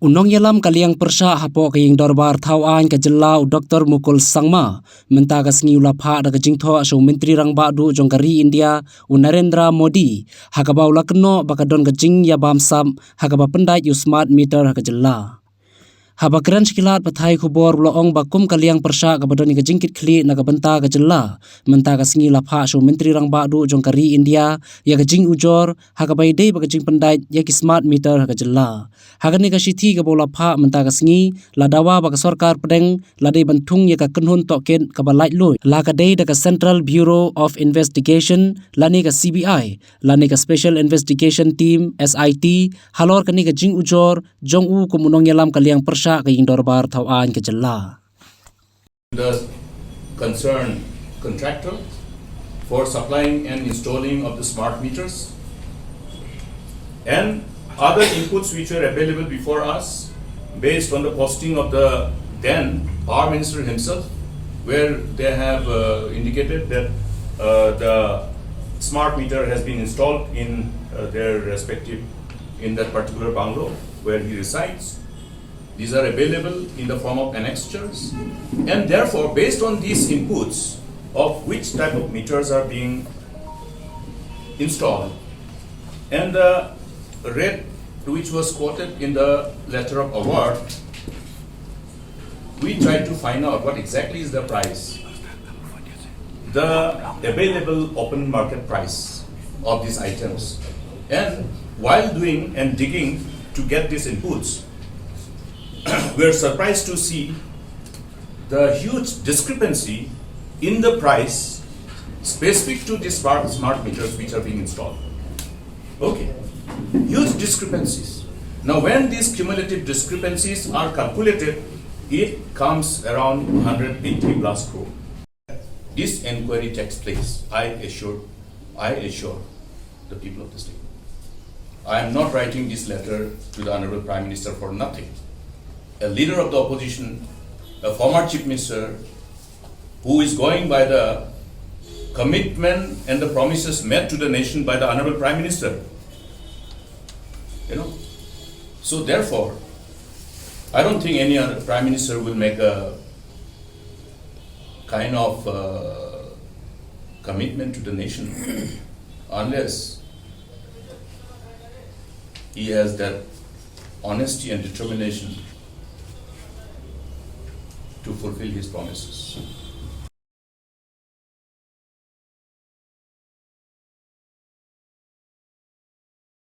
Unong yalam kaliang persha hapo kaying dorbar thawan ka JYLLA Dr. MUKUL sangma menta ka sngi ulapha da jingtho so menteri rang badu jongkari India Narendra Modi hakaba ulakno bakadon ka jing ya bamsam hakaba PYNDAIT yu smart meter ka JYLLA haba kran skilat pathai khubor loong bakum kaliang persha ka badoni ka jingkit khli na ka benta ka JYLLA menta ka sngi lapha so menteri rang badu jongkari India ya ka jing ujor hakaba IADEI ba ka jing PYNDAIT ya ki smart meter ka JYLLA hagani ka sithi ka bola pha menta ka sngi ladawa ba ka SORKAR pedeng ladai bantung ya ka kanhun token ka balait loy la ka dei da ka Central Bureau of Investigation lani ka CBI lani ka Special Investigation Team SIT halor kani ka jing ujor jong u kumunong yalam kaliang persha ka ying dorbar thawan ka JYLLA. The concerned contractor for supplying and installing of the smart meters and other inputs which were available before us based on the posting of the then Power Minister himself, where they have indicated that the smart meter has been installed in their respective, in that particular bungalow where he resides. These are available in the form of annexures, and therefore based on these inputs of which type of meters are being installed and the rate which was quoted in the letter of award, we tried to find out what exactly is the price, the available open market price of these items. And while doing and digging to get these inputs, we are surprised to see the huge discrepancy in the price specific to these smart meters which are being installed. Okay. Huge discrepancies. Now, when these cumulative discrepancies are calculated, it comes around 180 plus crore. This inquiry takes place. I assure the people of the state. I am not writing this letter to the Honorable Prime Minister for nothing. A leader of the opposition, a former Chief Minister, who is going by the commitment and the promises made to the nation by the Honorable Prime Minister. So therefore, I don't think any other Prime Minister will make a kind of commitment to the nation unless he has that honesty and determination to fulfill his promises.